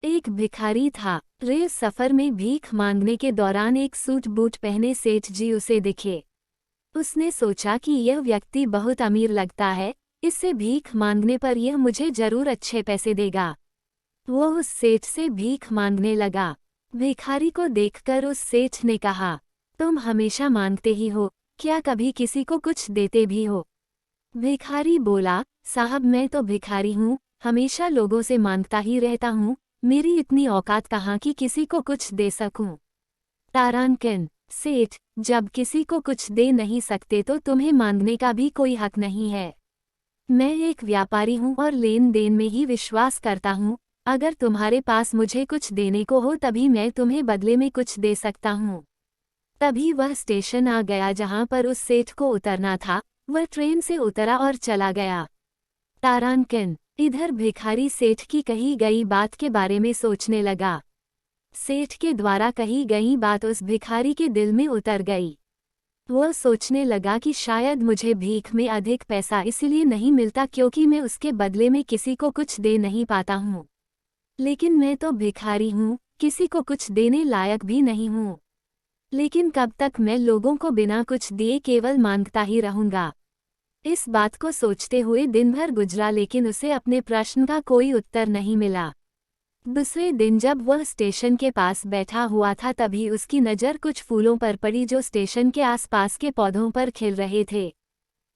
एक भिखारी था। रेल सफर में भीख मांगने के दौरान एक सूट बूट पहने सेठ जी उसे दिखे। उसने सोचा कि यह व्यक्ति बहुत अमीर लगता है, इससे भीख मांगने पर यह मुझे जरूर अच्छे पैसे देगा। वो उस सेठ से भीख मांगने लगा। भिखारी को देखकर उस सेठ ने कहा, तुम हमेशा मांगते ही हो, क्या कभी किसी को कुछ देते भी हो? भिखारी बोला, साहब मैं तो भिखारी हूँ, हमेशा लोगों से मांगता ही रहता हूँ, मेरी इतनी औकात कहाँ कि किसी को कुछ दे सकूं। तारांकिन, सेठ, जब किसी को कुछ दे नहीं सकते तो तुम्हें मांगने का भी कोई हक नहीं है। मैं एक व्यापारी हूँ और लेन देन में ही विश्वास करता हूँ। अगर तुम्हारे पास मुझे कुछ देने को हो तभी मैं तुम्हें बदले में कुछ दे सकता हूँ। तभी वह स्टेशन आ गया जहाँ पर उस सेठ को उतरना था। वह ट्रेन से उतरा और चला गया। तारांकिन, इधर भिखारी सेठ की कही गई बात के बारे में सोचने लगा। सेठ के द्वारा कही गई बात उस भिखारी के दिल में उतर गई। वह सोचने लगा कि शायद मुझे भीख में अधिक पैसा इसलिए नहीं मिलता क्योंकि मैं उसके बदले में किसी को कुछ दे नहीं पाता हूँ। लेकिन मैं तो भिखारी हूँ, किसी को कुछ देने लायक भी नहीं हूँ। लेकिन कब तक मैं लोगों को बिना कुछ दिए केवल मांगता ही रहूँगा? इस बात को सोचते हुए दिन भर गुजरा लेकिन उसे अपने प्रश्न का कोई उत्तर नहीं मिला। दूसरे दिन जब वह स्टेशन के पास बैठा हुआ था तभी उसकी नज़र कुछ फूलों पर पड़ी जो स्टेशन के आसपास के पौधों पर खिल रहे थे।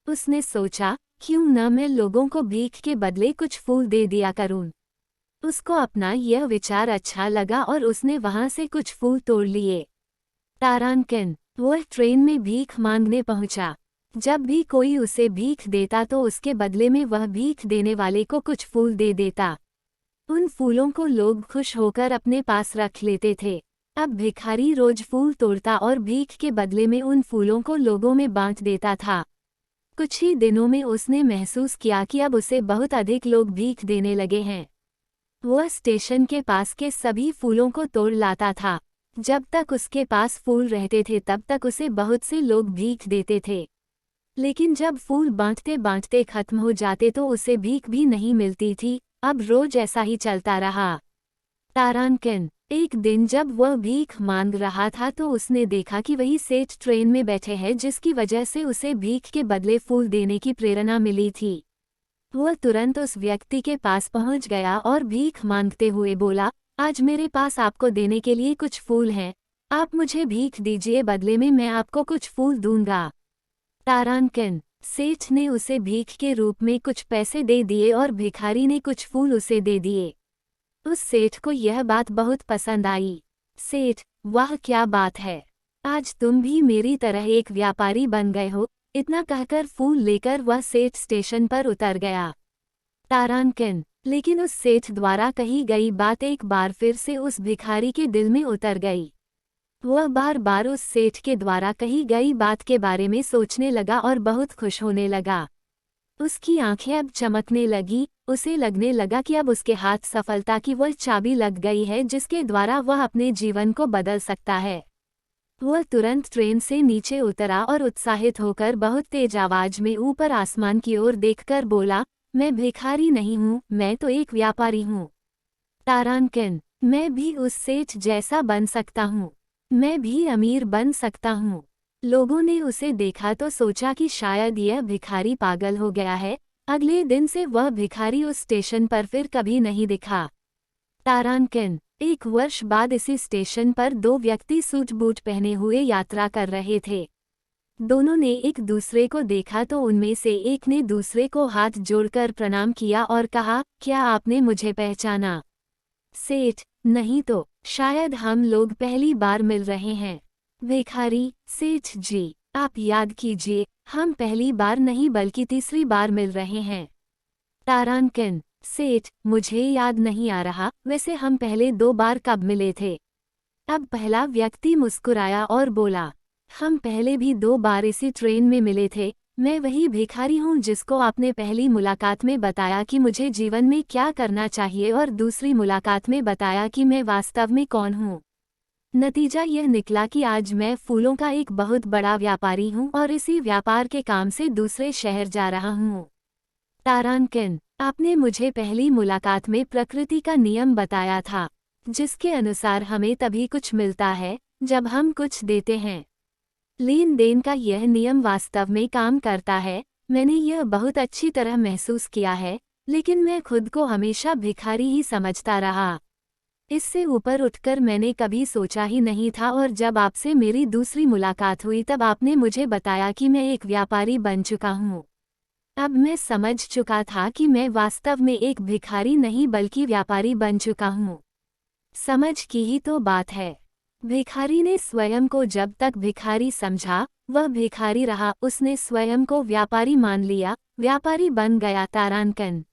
उसने सोचा, क्यों न मैं लोगों को भीख के बदले कुछ फूल दे दिया करूं। उसको अपना यह विचार अच्छा लगा और उसने वहां से कुछ फूल तोड़ लिए। तारांकिन, वह ट्रेन में भीख मांगने पहुंचा। जब भी कोई उसे भीख देता तो उसके बदले में वह भीख देने वाले को कुछ फूल दे देता। उन फूलों को लोग खुश होकर अपने पास रख लेते थे। अब भिखारी रोज फूल तोड़ता और भीख के बदले में उन फूलों को लोगों में बांट देता था। कुछ ही दिनों में उसने महसूस किया कि अब उसे बहुत अधिक लोग भीख देने लगे हैं। वह स्टेशन के पास के सभी फूलों को तोड़ लाता था। जब तक उसके पास फूल रहते थे तब तक उसे बहुत से लोग भीख देते थे। लेकिन जब फूल बांटते बांटते खत्म हो जाते तो उसे भीख भी नहीं मिलती थी। अब रोज ऐसा ही चलता रहा। तारांकिन, एक दिन जब वह भीख मांग रहा था तो उसने देखा कि वही सेठ ट्रेन में बैठे हैं जिसकी वजह से उसे भीख के बदले फूल देने की प्रेरणा मिली थी। वह तुरंत उस व्यक्ति के पास पहुंच गया और भीख मांगते हुए बोला, आज मेरे पास आपको देने के लिए कुछ फूल हैं, आप मुझे भीख दीजिए, बदले में मैं आपको कुछ फूल दूंगा। तारांकिन, सेठ ने उसे भीख के रूप में कुछ पैसे दे दिए और भिखारी ने कुछ फूल उसे दे दिए। उस सेठ को यह बात बहुत पसंद आई। सेठ, वाह क्या बात है, आज तुम भी मेरी तरह एक व्यापारी बन गए हो। इतना कहकर फूल लेकर वह सेठ स्टेशन पर उतर गया। तारांकिन, लेकिन उस सेठ द्वारा कही गई बात एक बार फिर से उस भिखारी के दिल में उतर गई। वह बार बार उस सेठ के द्वारा कही गई बात के बारे में सोचने लगा और बहुत खुश होने लगा। उसकी आंखें अब चमकने लगी। उसे लगने लगा कि अब उसके हाथ सफलता की वह चाबी लग गई है जिसके द्वारा वह अपने जीवन को बदल सकता है। वह तुरंत ट्रेन से नीचे उतरा और उत्साहित होकर बहुत तेज आवाज में ऊपर आसमान की ओर देखकर बोला, मैं भिखारी नहीं हूँ, मैं तो एक व्यापारी हूँ। तारांकिन, मैं भी उस सेठ जैसा बन सकता हूँ, मैं भी अमीर बन सकता हूँ। लोगों ने उसे देखा तो सोचा कि शायद यह भिखारी पागल हो गया है। अगले दिन से वह भिखारी उस स्टेशन पर फिर कभी नहीं दिखा। तारांकिन, एक वर्ष बाद इसी स्टेशन पर दो व्यक्ति सूट बूट पहने हुए यात्रा कर रहे थे। दोनों ने एक दूसरे को देखा तो उनमें से एक ने दूसरे को हाथ जोड़कर प्रणाम किया और कहा, क्या आपने मुझे पहचाना? सेठ, नहीं तो, शायद हम लोग पहली बार मिल रहे हैं। भिखारी, सेठ जी, आप याद कीजिए, हम पहली बार नहीं बल्कि तीसरी बार मिल रहे हैं। तारांकिन, सेठ, मुझे याद नहीं आ रहा, वैसे हम पहले 2 बार कब मिले थे? अब पहला व्यक्ति मुस्कुराया और बोला, हम पहले भी 2 बार इसी ट्रेन में मिले थे। मैं वही भिखारी हूँ जिसको आपने पहली मुलाकात में बताया कि मुझे जीवन में क्या करना चाहिए और दूसरी मुलाकात में बताया कि मैं वास्तव में कौन हूँ। नतीजा यह निकला कि आज मैं फूलों का एक बहुत बड़ा व्यापारी हूँ और इसी व्यापार के काम से दूसरे शहर जा रहा हूँ। तारांकिन, आपने मुझे पहली मुलाकात में प्रकृति का नियम बताया था, जिसके अनुसार हमें तभी कुछ मिलता है जब हम कुछ देते हैं। लेन देन का यह नियम वास्तव में काम करता है। मैंने यह बहुत अच्छी तरह महसूस किया है, लेकिन मैं खुद को हमेशा भिखारी ही समझता रहा। इससे ऊपर उठकर मैंने कभी सोचा ही नहीं था, और जब आपसे मेरी दूसरी मुलाकात हुई तब आपने मुझे बताया कि मैं एक व्यापारी बन चुका हूँ। अब मैं समझ चुका था कि मैं वास्तव में एक भिखारी नहीं बल्कि व्यापारी बन चुका हूँ। समझ की ही तो बात है। भिखारी ने स्वयं को जब तक भिखारी समझा, वह भिखारी रहा। उसने स्वयं को व्यापारी मान लिया, व्यापारी बन गया। तारांकन।